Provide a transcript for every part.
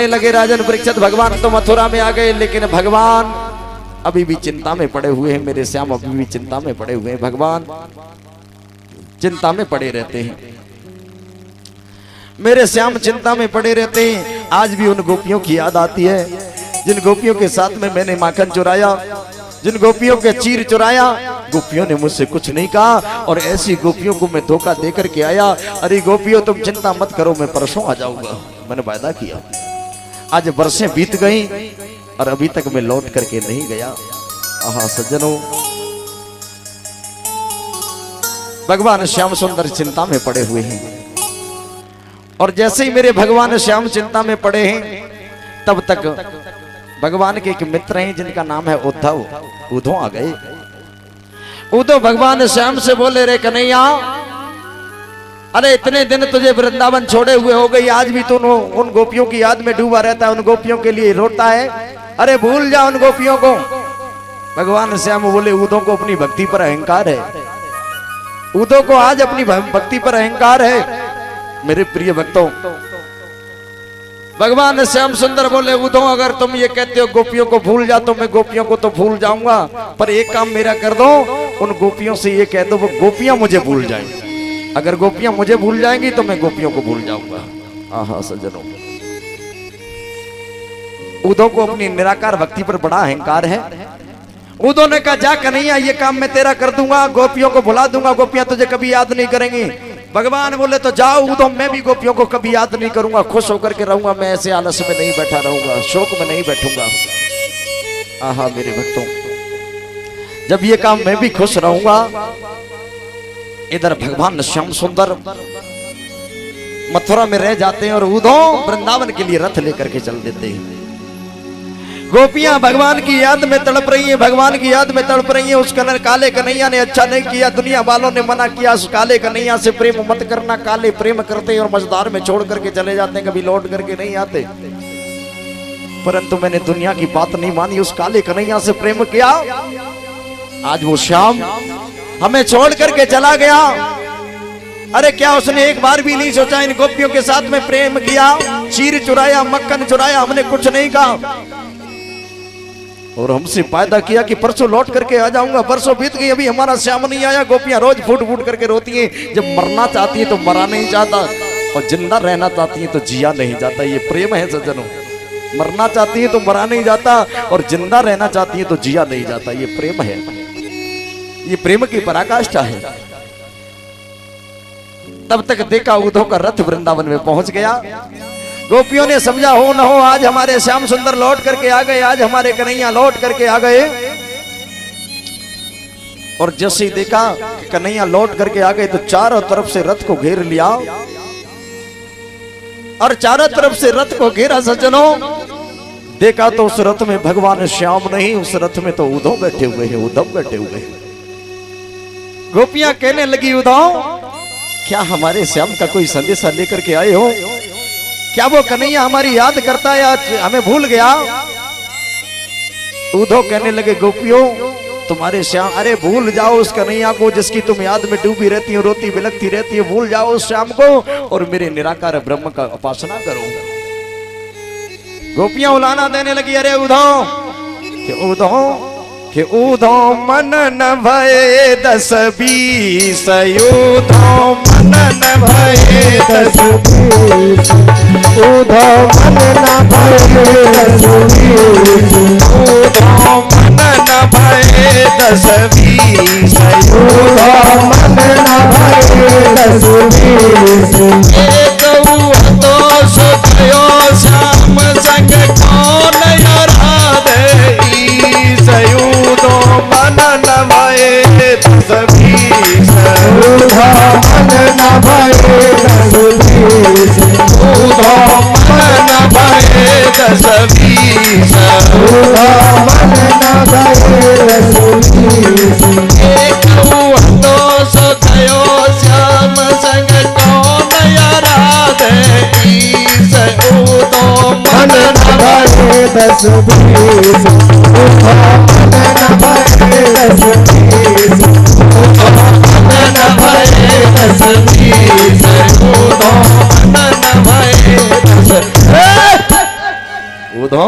कहने लगे राजन परीक्षित भगवान तो मथुरा में आ गए, लेकिन भगवान अभी भी चिंता में पड़े हुए हैं। मेरे श्याम अभी भी चिंता में पड़े हुए हैं। भगवान चिंता में पड़े रहते हैं। मेरे श्याम चिंता में पड़े रहते हैं। आज भी उन गोपियों की याद आती है जिन गोपियों के साथ में मैंने माखन चुराया, जिन गोपियों के चीर चुराया। गोपियों ने मुझसे कुछ नहीं कहा और ऐसी गोपियों को मैं धोखा देकर के आया। अरे गोपियों तुम चिंता मत करो, मैं परसों आ जाऊंगा, मैंने वादा किया। आज बरसें बीत गई और अभी तक मैं लौट करके नहीं गया। आहा सज्जनों, भगवान श्याम सुंदर चिंता में पड़े हुए हैं। और जैसे ही मेरे भगवान श्याम चिंता में पड़े हैं, तब तक भगवान के एक मित्र हैं जिनका नाम है उद्धव। उद्धव आ गए। उद्धव भगवान श्याम से बोले, रे कन्हैया, अरे इतने दिन तुझे वृंदावन छोड़े हुए हो गई, आज भी तू उन गोपियों की याद में डूबा रहता है, उन गोपियों के लिए रोता है। अरे भूल जा उन गोपियों को। भगवान श्याम बोले, उद्धव को अपनी भक्ति पर अहंकार है। उद्धव को आज अपनी भक्ति पर अहंकार है। मेरे प्रिय भक्तों, भगवान श्याम सुंदर बोले, उद्धव अगर तुम ये कहते हो गोपियों को भूल जा, तो मैं गोपियों को तो भूल जाऊंगा, पर एक काम मेरा कर दो, उन गोपियों से ये कह दो वो गोपियां मुझे भूल जाएंगी। अगर गोपियां मुझे भूल जाएंगी तो मैं गोपियों को भूल जाऊंगा। आहा सज्जनों, उद्धव को अपनी निराकार भक्ति पर बड़ा अहंकार है। उद्धव ने कहा, जा कन्हैया, ये काम मैं तेरा कर दूंगा, गोपियों को भुला दूंगा, गोपियां तुझे कभी याद नहीं करेंगी। भगवान बोले, तो जाओ उद्धव, मैं भी गोपियों को कभी याद नहीं करूंगा, खुश होकर के रहूंगा, मैं ऐसे आलस में नहीं बैठा रहूंगा, शोक में नहीं बैठूंगा। आहा मेरे भक्तों, जब ये काम मैं भी खुश रहूंगा। इधर भगवान श्याम सुंदर मथुरा में रह जाते हैं और उद्धव वृंदावन के लिए रथ लेकर के चल देते हैं। गोपियां भगवान की याद में तड़प रही हैं, भगवान की याद में तड़प रही हैं। उस काले कन्हैया ने अच्छा नहीं किया, दुनिया वालों ने मना किया, उस काले कन्हैया से प्रेम मत करना। काले प्रेम करते हैं और मझधार में छोड़ करके चले जाते हैं, कभी लौट करके नहीं आते। परंतु मैंने दुनिया की बात नहीं मानी, उस काले कन्हैया से प्रेम किया। आज वो श्याम हमें छोड़ करके चला गया। अरे क्या उसने एक बार भी नहीं सोचा इन गोपियों के साथ में प्रेम किया, चीर चुराया, मक्खन चुराया, हमने कुछ नहीं कहा और हमसे वादा किया कि परसों लौट करके आ जाऊंगा। परसों बीत गई, अभी हमारा श्याम नहीं आया। गोपियां रोज फूट फूट करके रोती हैं। जब मरना चाहती है तो मरा नहीं जाता और जिंदा रहना चाहती है तो जिया नहीं जाता। ये प्रेम है सज्जनों। मरना चाहती है तो मरा नहीं जाता और जिंदा रहना चाहती है तो जिया नहीं जाता। ये प्रेम है, ये प्रेम की पराकाष्ठा है। तब तक देखा उद्धव का रथ वृंदावन में पहुंच गया। गोपियों ने समझा हो न हो आज हमारे श्याम सुंदर लौट करके आ गए, आज हमारे कन्हैया लौट करके आ गए। और जैसे ही देखा कि कन्हैया लौट करके आ गए तो चारों तरफ से रथ को घेर लिया और चारों तरफ से रथ को घेरा। सज्जनों, देखा तो उस रथ में भगवान श्याम नहीं, उस रथ में तो उद्धव बैठे हुए हैं, उद्धव बैठे हुए हैं। गोपियां कहने लगी, उद्धव क्या हमारे श्याम का कोई संदेशा लेकर के आए हो? क्या वो कन्हैया हमारी याद करता है, आज हमें भूल गया? उद्धव कहने लगे, गोपियों तुम्हारे श्याम, अरे भूल जाओ उस कन्हैया को जिसकी तुम याद में डूबी रहती हो, रोती बिलखती रहती है। भूल जाओ उस श्याम को और मेरे निराकार ब्रह्म का उपासना करो। गोपियां उलाना देने लगी, अरे उद्धव कि उद्धव मन न भये 10-20, उद्धव मन न भये 10-20, उद्धव मन न भये 10-20, उद्धव मन न भये 10-20, उद्धव मन न भये 10-20। एक तो सुखयो श्याम संग कौन राधे, सयूदो मन न भये 10-20, उद्धव मन न भये 10-20, उद्धव मन न भये 10-20, उद्धव मन न भये 10-20। एक तो सखयो श्याम संग कौन राधे, सयूदो मन न भये 10-20, उद्धव मन न भये 10-20, उद्धव मन न भये 10-20, उद्धव मन न भये 10-20। उधो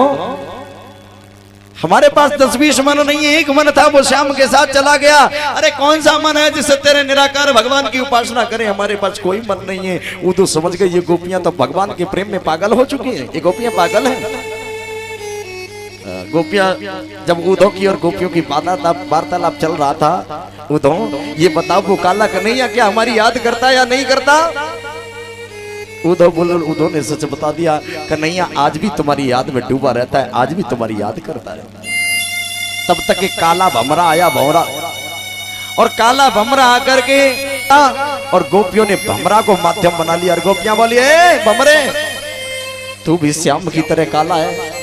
हमारे पास 10-20 मन नहीं है, एक मन था वो श्याम के साथ चला गया। अरे कौन सा मन है जिससे तेरे निराकार भगवान की उपासना करें, हमारे पास कोई मन नहीं है। वो तो समझ गए ये गोपियां तो भगवान के प्रेम में पागल हो चुकी हैं, ये गोपियां पागल हैं। गोपियां जब उद्धव की और गोपियों की वार्तालाप चल रहा था, उद्धव ये बताओ वो काला कन्हैया क्या हमारी याद करता या नहीं करता? उद्धव ने सच बता दिया, कन्हैया आज भी तुम्हारी याद में डूबा रहता है, आज भी तुम्हारी याद करता है। तब तक एक काला भमरा आया, भमरा, और काला भमरा आकर के और गोपियों ने भमरा को माध्यम बना लिया। और गोपियां बोली, ए भमरे तू भी श्याम की तरह काला है,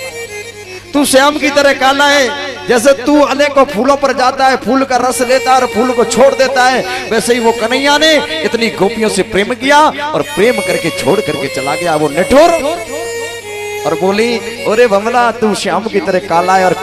तू श्याम की तरह काला है। जैसे तू अनेकों फूलों पर जाता है, फूल का रस लेता है और फूल को छोड़ देता है, वैसे ही वो कन्हैया ने इतनी गोपियों से प्रेम किया और प्रेम करके छोड़ करके चला गया। वो निठुर और बोली, अरे भमरा तू श्याम की तरह काला है और